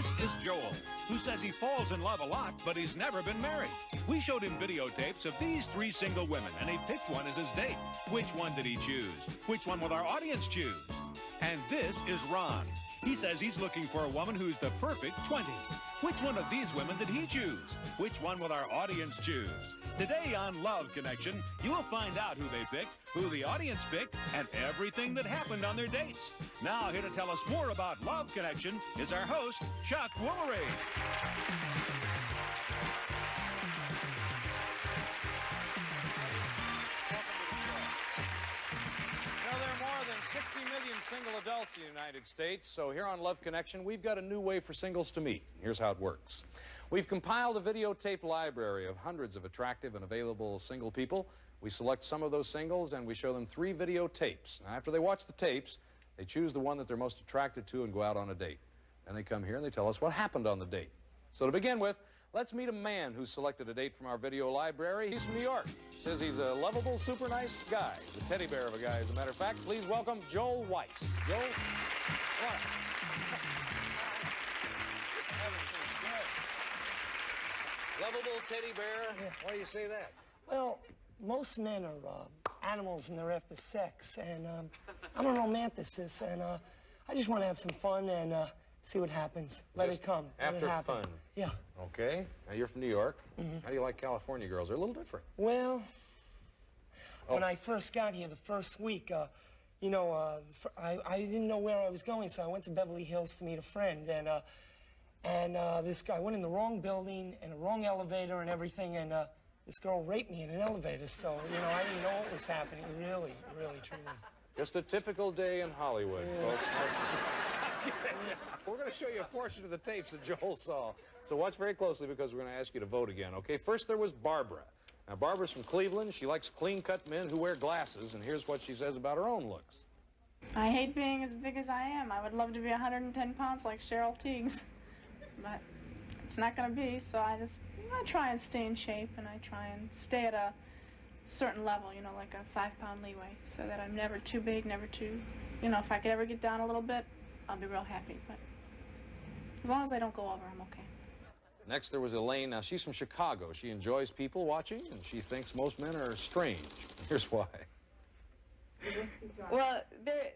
This is Joel, who says he falls in love a lot, but he's never been married. We showed him videotapes of these 3 single women, and he picked one as his date. Which one did he choose? Which one will our audience choose? And this is Ron. He says he's looking for a woman who's the perfect 20. Which one of these women did he choose? Which one will our audience choose? Today on Love Connection, you will find out who they picked, who the audience picked, and everything that happened on their dates. Now, here to tell us more about Love Connection is our host, Chuck Woolery. There are more than 60 million single adults in the United States, so here on Love Connection, we've got a new way for singles to meet. Here's how it works. We've compiled a videotape library of hundreds of attractive and available single people. We select some of those singles and we show them 3 videotapes. Now, after they watch the tapes, they choose the one that they're most attracted to and go out on a date. And they come here and they tell us what happened on the date. So to begin with, let's meet a man who selected a date from our video library. He's from New York. Says he's a lovable, super nice guy. He's a teddy bear of a guy, as a matter of fact. Please welcome Joel Weiss. Joel? What? Lovable teddy bear? Yeah. Why do you say that? Well, most men are animals and they're after sex, and I'm a romanticist, and I just want to have some fun and see what happens. Let it come. After Let it happen. fun. Yeah. Okay. Now, you're from New York. How do you like California girls? They're a little different. Well, when I first got here, the first week, you know, I didn't know where I was going, so I went to Beverly Hills to meet a friend, and this guy went in the wrong building and the wrong elevator and everything, and this girl raped me in an elevator, so, you know, I didn't know what was happening. Really, really, truly. Just a typical day in Hollywood, folks. We're going to show you a portion of the tapes that Joel saw. So watch very closely because we're going to ask you to vote again, okay? First, there was Barbara. Now, Barbara's from Cleveland. She likes clean-cut men who wear glasses, and here's what she says about her own looks. I hate being as big as I am. I would love to be 110 pounds like Cheryl Tiegs, but it's not going to be, so I try and stay in shape, and I try and stay at a certain level, you know, like a 5-pound leeway, so that I'm never too big, never too, you know, if I could ever get down a little bit, I'll be real happy, but as long as I don't go over, I'm okay. Next, there was Elaine. Now, she's from Chicago. She enjoys people watching, and she thinks most men are strange. Here's why. Well, they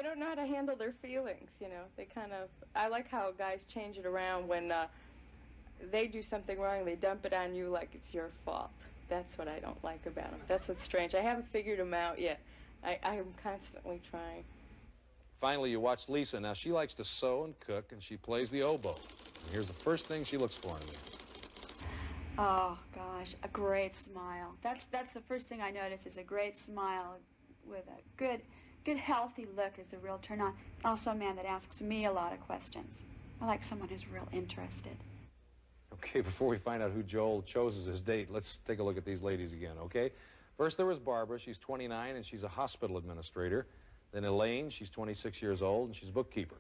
don't know how to handle their feelings, you know. They kind of, I like how guys change it around when they do something wrong, they dump it on you like it's your fault. That's what I don't like about them. That's what's strange. I haven't figured them out yet. I'm constantly trying. Finally, you watch Lisa. Now, she likes to sew and cook, and she plays the oboe. And here's the first thing she looks for in me. Oh, gosh, a great smile. That's the first thing I notice is a great smile with a good, healthy look is a real turn on. Also a man that asks me a lot of questions. I like someone who's real interested. Okay, before we find out who Joel chose as his date, let's take a look at these ladies again, okay? First, there was Barbara. She's 29, and she's a hospital administrator. Then Elaine, she's 26 years old, and she's a bookkeeper.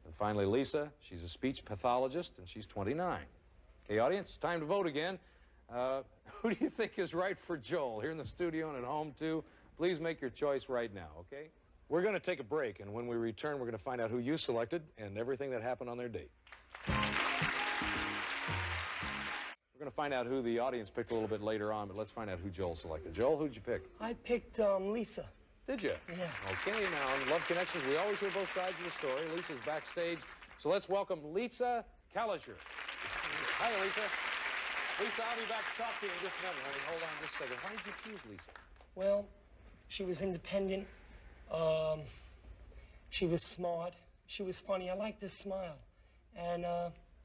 And finally, Lisa, she's a speech pathologist, and she's 29. Okay, audience, it's time to vote again. Who do you think is right for Joel? Here in the studio and at home, too. Please make your choice right now, okay? We're going to take a break, and when we return, we're going to find out who you selected and everything that happened on their date. We're going to find out who the audience picked a little bit later on, but let's find out who Joel selected. Joel, who'd you pick? I picked Lisa. Did you? Yeah. Okay, now, on Love Connections, we always hear both sides of the story. Lisa's backstage, so let's welcome Lisa Kalisher. Hi, Lisa. Lisa, I'll be back to talk to you in just a minute, honey. Hold on just a second. Why did you choose Lisa? Well, she was independent. She was smart. She was funny. I liked this smile. And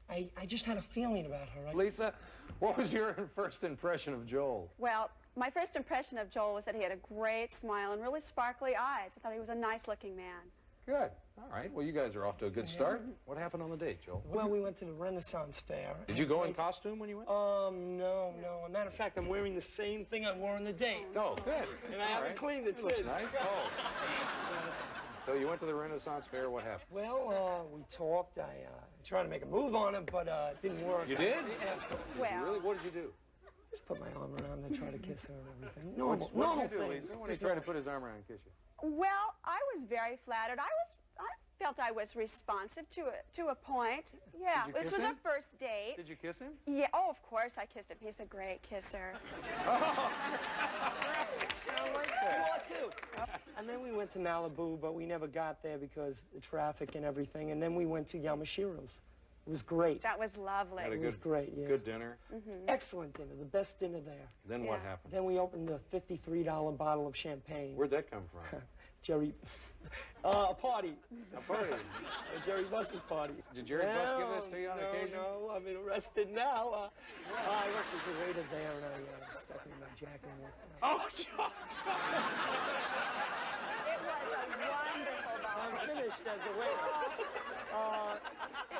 I just had a feeling about her. Lisa, what was your first impression of Joel? Well, my first impression of Joel was that he had a great smile and really sparkly eyes. I thought he was a nice-looking man. Good. All right. Well, you guys are off to a good start. What happened on the date, Joel? Well, we went to the Renaissance Fair. Did you go in costume when you went? No. As a matter of fact, I'm wearing the same thing I wore on the date. Oh, good. And I haven't cleaned it Looks since. nice. Oh. So you went to the Renaissance Fair. What happened? Well, we talked. I tried to make a move on it, but it didn't work. You did? Yeah. Well, Really? What did you do? Just put my arm around her and try to kiss her and everything. What Normal did you do, things. Lisa, when he tried to put his arm around and kiss you? well, I was very flattered. I felt I was responsive to a point. Yeah, Did you this kiss was him? a first date. Did you kiss him? Yeah, oh, of course I kissed him. He's a great kisser. I like You are too. And then we went to Malibu, but we never got there because the traffic and everything. And then we went to Yamashiro's. It was great. That was lovely. Had a It was great, yeah. Good dinner. Excellent dinner, the best dinner there. Then what happened? Then we opened a $53 bottle of champagne. Where'd that come from? Jerry, a party. A party. Jerry Buss's party. Did Jerry Buss give this to you on occasion? No, I'm arrested now. I worked as a waiter there, and I stuck in my jacket and worked. Oh, John. It was a wonderful ball. I'm finished as a waiter.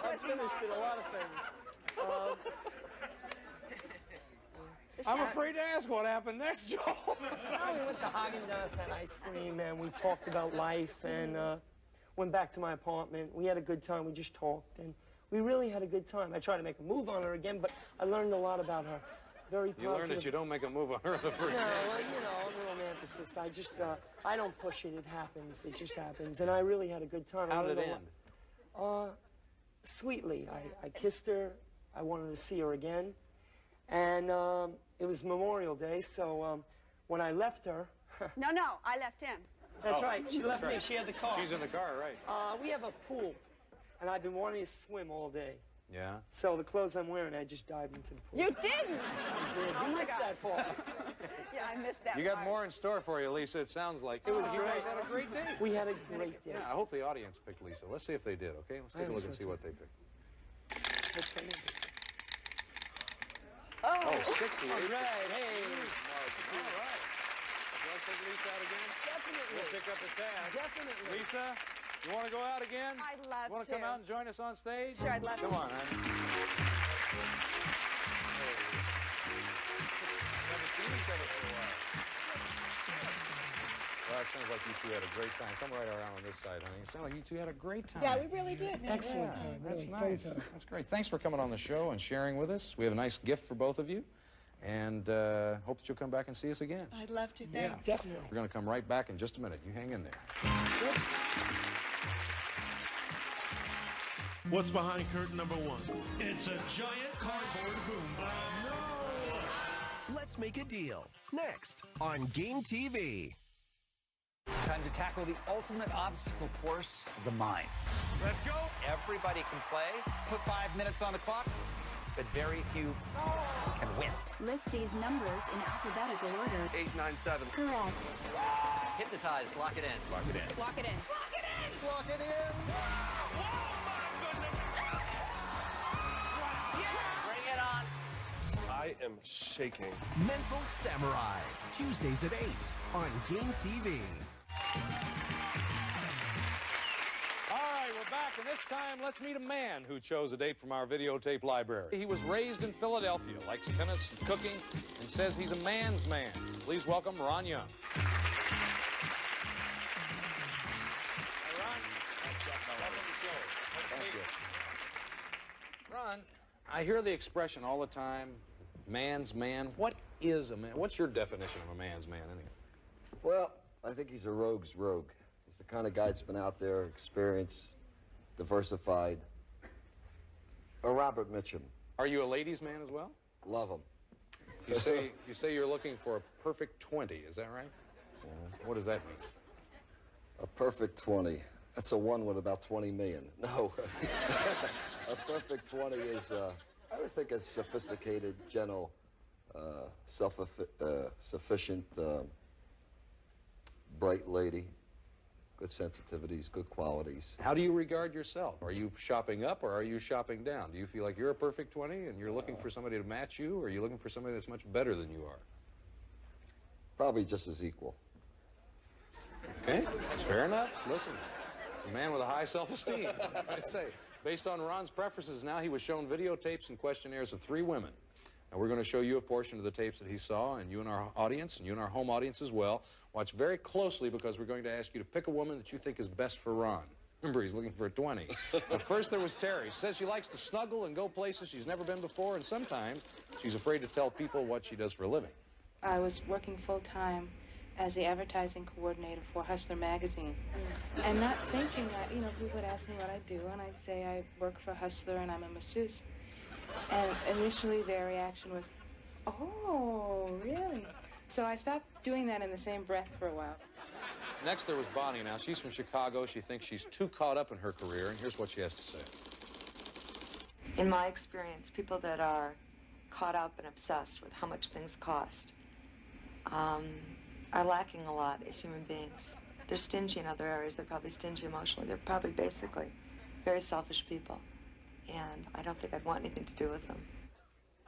I'm finished in a lot of things. I'm afraid to ask what happened next, Joel. No, we went to Haagen-Dazs, had ice cream, and we talked about life, and went back to my apartment. We had a good time. We just talked, and we really had a good time. I tried to make a move on her again, but I learned a lot about her. Very positive. You learned that you don't make a move on her the first No, day. well, you know, I'm a romanticist. I just, I don't push it. It happens. It just happens. And I really had a good time. How did it end? Sweetly. I kissed her. I wanted to see her again. And it was Memorial Day, so when I left her... No, I left him. That's right. She left me. She had the car. She's in the car, right? We have a pool, and I've been wanting to swim all day. Yeah. So the clothes I'm wearing, I just dived into the pool. You didn't! I did. You missed that part. Yeah, I missed that You got part. more in store for you, Lisa, it sounds like. It was You great. guys had a great day. We had a great day. Yeah, I hope the audience picked Lisa. Let's see if they did, okay? Let's take a look and see what they picked. Oh, 68. All right, hey. All right. You want to take Lisa out again? Definitely. We'll pick up the tab. Definitely. Lisa, you want to go out again? I'd love You want to come out and join us on stage? Sure, I'd love Come to. on, honey. Never seen each other for a while. Well, it sounds like you two had a great time. Come right around on this side, honey. It sounds like you two had a great time. Yeah, we really did. Excellent time. That's Really fun nice. time. That's great. Thanks for coming on the show and sharing with us. We have a nice gift for both of you, and hope that you'll come back and see us again. I'd love to, Yeah, thanks. Definitely. We're going to come right back in just a minute. You hang in there. What's behind curtain number one? It's a giant cardboard boombox. Let's make a deal. Next on Game TV. Time to tackle the ultimate obstacle course, the mind. Let's go. Everybody can play. Put 5 minutes on the clock, but very few can win. List these numbers in alphabetical order. 897. Correct. Hypnotized, lock it in. Lock it in. Lock it in. Lock it in. Bring it on. I am shaking. Mental Samurai. Tuesdays at 8 on Game TV. All right, we're back, and this time let's meet a man who chose a date from our videotape library. He was raised in Philadelphia, likes tennis and cooking, and says he's a man's man. Please welcome Ron Young. Hi, Ron. Welcome to the show. Thank you. Ron, I hear the expression all the time, man's man. What is a man? What's your definition of a man's man, anyway? Well, I think he's a rogue's rogue. He's the kind of guy that's been out there, experienced, diversified. A Robert Mitchum. Are you a ladies' man as well? Love him. You say you're looking for a perfect 20, is that right? What does that mean? A perfect 20. That's a one with about 20 million. No. A perfect 20 is, I would think, a sophisticated, gentle, self-sufficient, bright lady. Good sensitivities, good qualities. How do you regard yourself? Are you shopping up or are you shopping down? Do you feel like you're a perfect 20 and you're looking for somebody to match you, or are you looking for somebody that's much better than you are? Probably just as equal. Okay, that's fair enough. Listen, he's a man with a high self-esteem, I'd say. Based on Ron's preferences, now he was shown videotapes and questionnaires of 3 women. Now, we're going to show you a portion of the tapes that he saw, and you and our audience, and you and our home audience as well. Watch very closely, because we're going to ask you to pick a woman that you think is best for Ron. Remember, he's looking for a 20. But first, there was Terry. She says she likes to snuggle and go places she's never been before, and sometimes she's afraid to tell people what she does for a living. I was working full-time as the advertising coordinator for Hustler magazine. And not thinking that, you know, people would ask me what I do, and I'd say I work for Hustler and I'm a masseuse. And initially their reaction was, oh, really? So I stopped doing that in the same breath for a while. Next, there was Bonnie. Now, she's from Chicago. She thinks she's too caught up in her career, and here's what she has to say. In my experience, people that are caught up and obsessed with how much things cost are lacking a lot as human beings. They're stingy in other areas. They're probably stingy emotionally. They're probably basically very selfish people. And I don't think I'd want anything to do with them.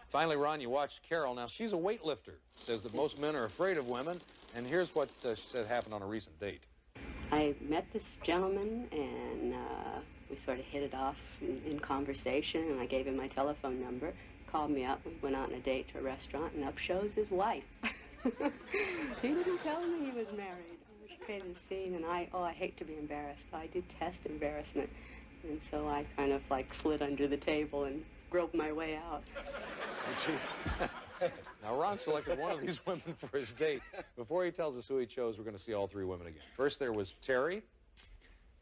Finally, Ron, you watched Carol. Now, she's a weightlifter. Says that most men are afraid of women. And here's what she said happened on a recent date. I met this gentleman, and we sort of hit it off in conversation, and I gave him my telephone number, called me up, we went out on a date to a restaurant, and up shows his wife. He didn't tell me he was married. She created a scene, and I hate to be embarrassed. I detest embarrassment. And so I kind of like slid under the table and groped my way out. Now, Ron selected one of these women for his date. Before he tells us who he chose, we're going to see all three women again. First, there was Terry.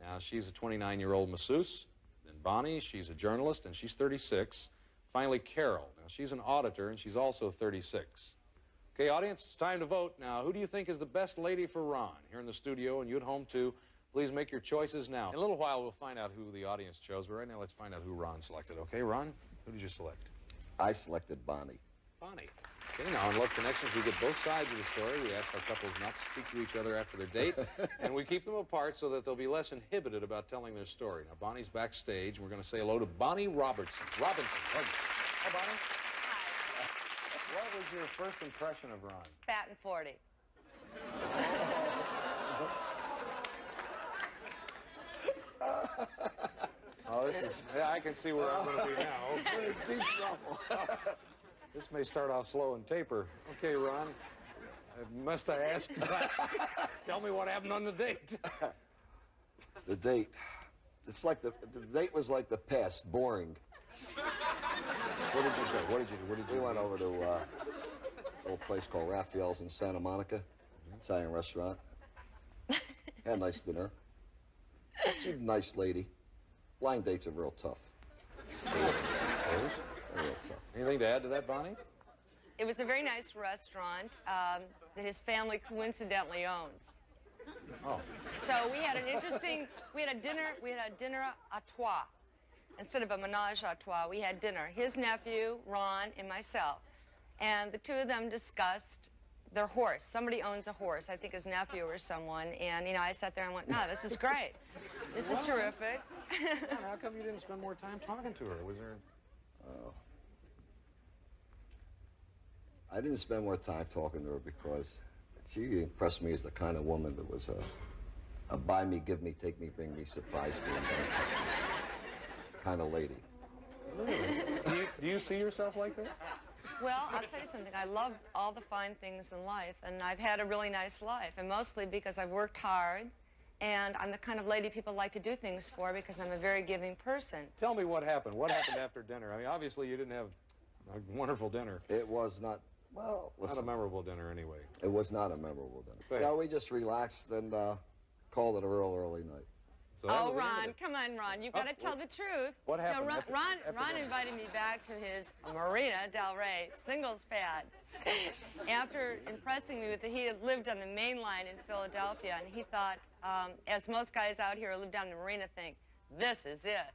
Now, she's a 29-year-old masseuse. Then Bonnie, she's a journalist, and she's 36. Finally, Carol. Now, she's an auditor, and she's also 36. Okay, audience, it's time to vote. Now, who do you think is the best lady for Ron? Here in the studio, and you at home, too. Please make your choices now. In a little while, we'll find out who the audience chose, but right now, let's find out who Ron selected. Okay, Ron, who did you select? I selected Bonnie. Bonnie. Okay, now on Love Connections, we get both sides of the story. We ask our couples not to speak to each other after their date, and we keep them apart so that they'll be less inhibited about telling their story. Now, Bonnie's backstage, and we're going to say hello to Bonnie Robertson. Hi, Bonnie. Hi. What was your first impression of Ron? Fat and 40. Oh, this is, yeah, I can see where I'm going to be now. We're in deep trouble. This may start off slow and taper. Okay, Ron, must I ask? Tell me what happened on the date. The date. It's like the date was like the past, boring. Where did you go? What did you do? Where did you We went over to a little place called Raphael's in Santa Monica, Italian restaurant. Had a nice dinner. She's a nice lady. Blind dates are real tough. Real tough. Anything to add to that, Bonnie? It was a very nice restaurant that his family coincidentally owns. Oh. So we had an interesting, we had a dinner à trois. Instead of a menage à trois, we had dinner. His nephew, Ron, and myself. And the two of them discussed their horse. Somebody owns a horse, I think his nephew or someone. And, you know, I sat there and went, no, this is great. This is terrific. How come you didn't spend more time talking to her? Was there... Oh. I didn't spend more time talking to her because she impressed me as the kind of woman that was a buy me, give me, take me, bring me, surprise me kind of lady. Really? Do you see yourself like this? Well, I'll tell you something. I love all the fine things in life, and I've had a really nice life, and mostly because I've worked hard, and I'm the kind of lady people like to do things for because I'm a very giving person. Tell me what happened. What happened after dinner? I mean, obviously you didn't have a wonderful dinner. It was not, well, listen. Not a memorable dinner anyway. It was not a memorable dinner. But, yeah, we just relaxed and called it a real early night. So oh, Ron, come on, Ron. You've got to tell the truth. What happened? No, Ron invited me back to his Marina Del Rey singles pad after impressing me with that he had lived on the main line in Philadelphia, and he thought, as most guys out here who live down the Marina think, this is it.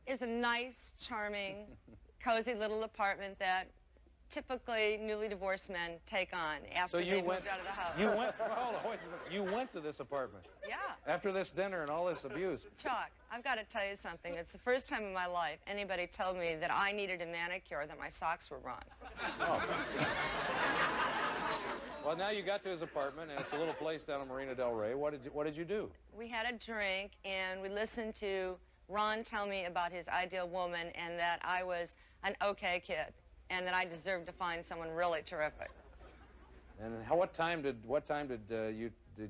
It's a nice, charming, cozy little apartment that typically newly divorced men take on after they moved out of the house. Hold on, wait a minute. You went to this apartment? Yeah. After this dinner and all this abuse? Chuck, I've got to tell you something. It's the first time in my life anybody told me that I needed a manicure, that my socks were wrong. Oh. Well, now you got to his apartment, and it's a little place down in Marina Del Rey. What did you do? We had a drink, and we listened to Ron tell me about his ideal woman and that I was an okay kid, and that I deserved to find someone really terrific. And what time did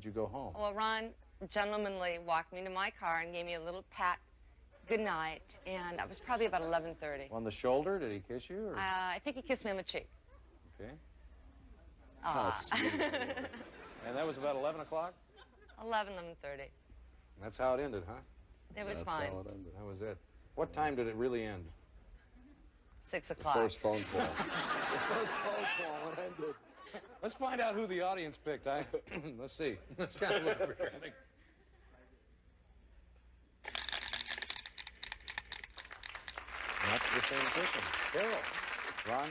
you go home? Well, Ron gentlemanly walked me to my car and gave me a little pat good night, and it was probably about 11:30. On the shoulder? Did he kiss you? Or? I think he kissed me on the cheek. Okay. How sweet. And that was about 11 o'clock? 11:30. That's how it ended, huh? It was That's fine. how it ended. That was it. What time did it really end? 6 The o'clock. first phone call. The first phone call, it ended. Let's find out who the audience picked. Let's see. That's kind of lubricating. Not the same person. Carol. Ron,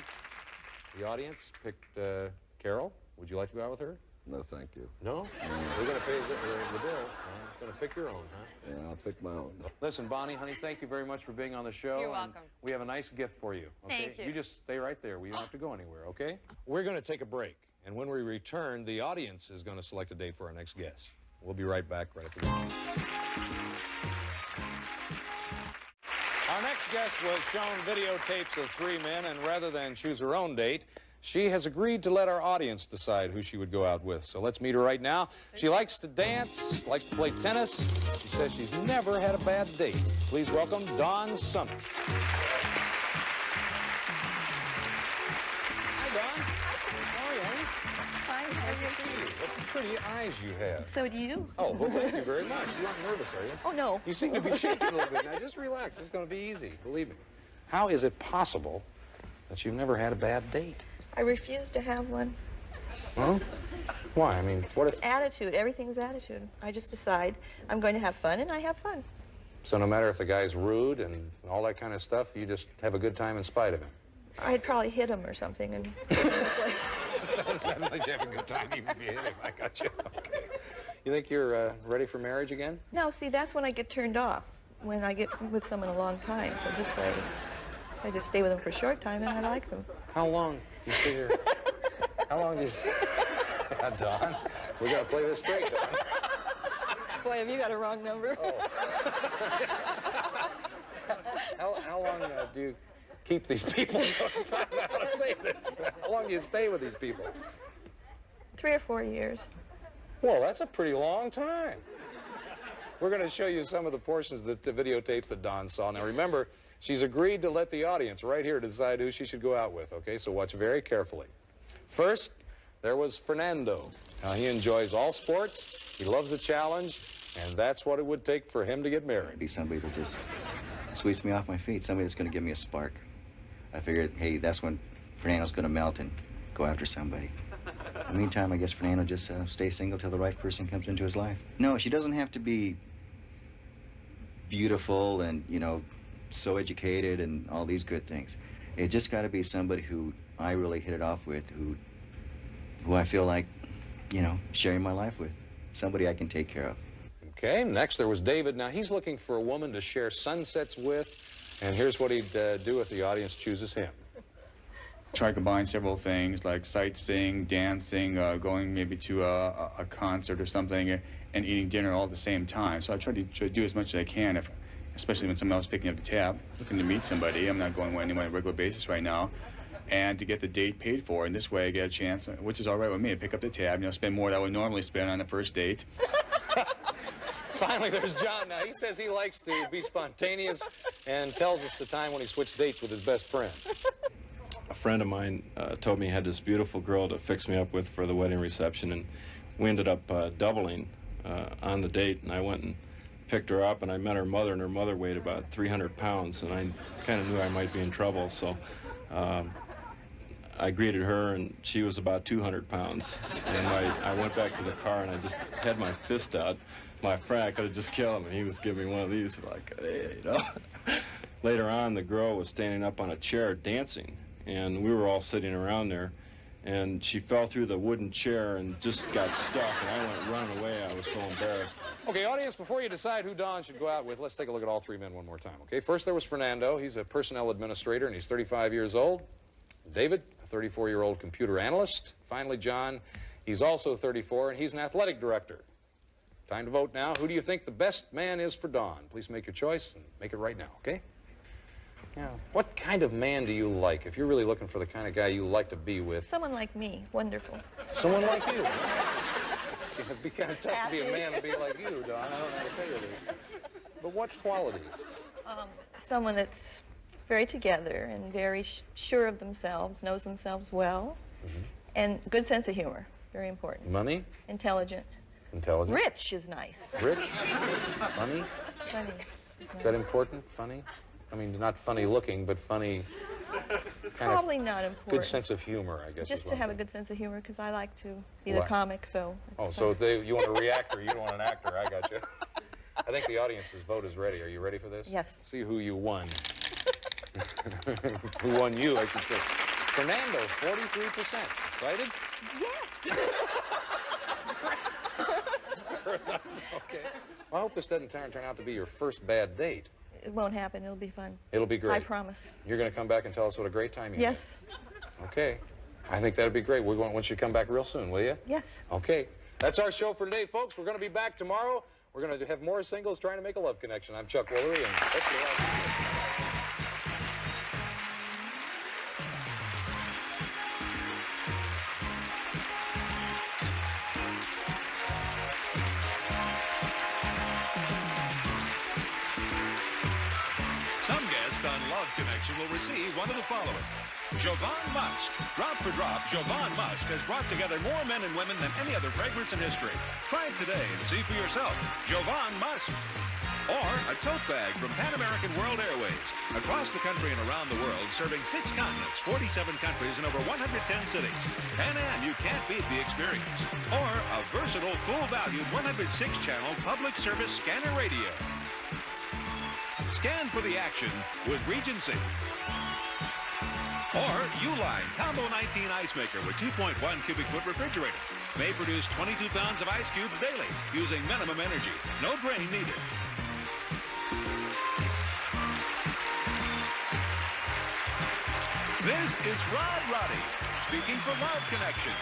the audience picked Carol. Would you like to go out with her? No, thank you. No? We're going to pay the bill. You're going to pick your own, huh? Yeah, I'll pick my own. Listen, Bonnie, honey, thank you very much for being on the show. You're welcome. We have a nice gift for you. Okay? Thank you. You just stay right there. We don't have to go anywhere, okay? We're going to take a break. And when we return, the audience is going to select a date for our next guest. We'll be right back right after this. Our next guest was shown videotapes of 3 men, and rather than choose her own date, she has agreed to let our audience decide who she would go out with. So let's meet her right now. She likes to dance, likes to play tennis. She says she's never had a bad date. Please welcome Dawn Summit. Hi, Dawn. How are you, honey? Fine, how are Nice to see you. What pretty eyes you have. So do you. Oh, well, thank you very much. You aren't nervous, are you? Oh, no. You seem to be shaking a little bit. Now, just relax. It's going to be easy, believe me. How is it possible that you've never had a bad date? I refuse to have one. Huh? Why? I mean, what if... Attitude. Everything's attitude. I just decide I'm going to have fun, and I have fun. So no matter if the guy's rude and all that kind of stuff, you just have a good time in spite of him? I'd probably hit him or something, and... That makes you have a good time even if you hit him. I got you. Okay. You think you're ready for marriage again? No, see, that's when I get turned off, when I get with someone a long time. So this way, I just stay with them for a short time, and I like them. How long do you figure... How long do you... Dawn, we got to play this straight, Dawn. Boy, have you got a wrong number. How long do you keep these people? I don't know how to say this. How long do you stay with these people? 3 or 4 years. Well, that's a pretty long time. We're going to show you some of the portions of the videotapes that Dawn saw. Now, remember, she's agreed to let the audience right here decide who she should go out with, okay? So watch very carefully. First, there was Fernando. Now, he enjoys all sports, he loves a challenge, and that's what it would take for him to get married. Be somebody that just sweeps me off my feet, somebody that's going to give me a spark. I figured, hey, that's when Fernando's going to melt and go after somebody. In the meantime, I guess Fernando just stays single till the right person comes into his life. No, she doesn't have to be beautiful and, you know, so educated and all these good things. It just got to be somebody who I really hit it off with, who I feel like, you know, sharing my life with. Somebody I can take care of. Okay, next there was David. Now, he's looking for a woman to share sunsets with, and here's what he'd do if the audience chooses him. Try to combine several things like sightseeing, dancing, going maybe to a concert or something, and eating dinner all at the same time. So I try to do as much as I can, especially when someone else is picking up the tab, looking to meet somebody. I'm not going anywhere on a regular basis right now. And to get the date paid for, and this way I get a chance, which is all right with me, to pick up the tab, you know, spend more than I would normally spend on a first date. Finally, there's John. Now, he says he likes to be spontaneous and tells us the time when he switched dates with his best friend. A friend of mine told me he had this beautiful girl to fix me up with for the wedding reception, and we ended up doubling on the date, and I went and picked her up, and I met her mother, and her mother weighed about 300 pounds, and I kind of knew I might be in trouble, so I greeted her, and she was about 200 pounds, and I went back to the car, and I just had my fist out. My friend, I could have just killed him, and he was giving me one of these, like, hey, you know. Later on, the girl was standing up on a chair dancing, and we were all sitting around there, and she fell through the wooden chair and just got stuck, and I went running away. I was so embarrassed. Okay, audience, before you decide who Dawn should go out with, let's take a look at all 3 men one more time, okay? First, there was Fernando. He's a personnel administrator, and he's 35 years old. David, a 34-year-old computer analyst. Finally, John, he's also 34, and he's an athletic director. Time to vote now. Who do you think the best man is for Dawn? Please make your choice and make it right now, okay? Yeah. What kind of man do you like? If you're really looking for the kind of guy you like to be with. Someone like me. Wonderful. Someone like you. It'd be kind of tough to be a man and be like you, Dawn. I don't know how to tell you this. But what qualities? Someone that's very together and very sure of themselves, knows themselves well, And good sense of humor, very important. Money? Intelligent. Intelligent? Rich is nice. Rich? Funny? Funny. Is that important? Funny? I mean, not funny looking, but funny. Probably not important. Good sense of humor, I guess. Just to have a good sense of humor, because I like to be the Right. comic, so. Oh, so you want a reactor, you don't want an actor. I got you. I think the audience's vote is ready. Are you ready for this? Yes. See who you won. Who won you, I should say. Fernando, 43%. Excited? Yes. Okay. Well, I hope this doesn't turn out to be your first bad date. It won't happen. It'll be fun. It'll be great. I promise. You're going to come back and tell us what a great time you Yes. had. Okay. I think that'd be great. We're going, once you come back real soon, will you? Yes. Okay. That's our show for today, folks. We're going to be back tomorrow. We're going to have more singles trying to make a love connection. I'm Chuck Woolery, and hopefully Some guest on Love Connection will receive one of the following. Jovan Musk. Drop for drop, Jovan Musk has brought together more men and women than any other fragrance in history. Try it today and see for yourself. Jovan Musk. Or a tote bag from Pan American World Airways. Across the country and around the world, serving 6 continents, 47 countries, and over 110 cities. Pan Am, you can't beat the experience. Or a versatile, full-valued 106-channel public service scanner radio. Scan for the action with Regency. Or Uline Combo 19 Ice Maker with 2.1 cubic foot refrigerator. May produce 22 pounds of ice cubes daily using minimum energy. No drain needed. This is Rod Roddy speaking for Love Connection.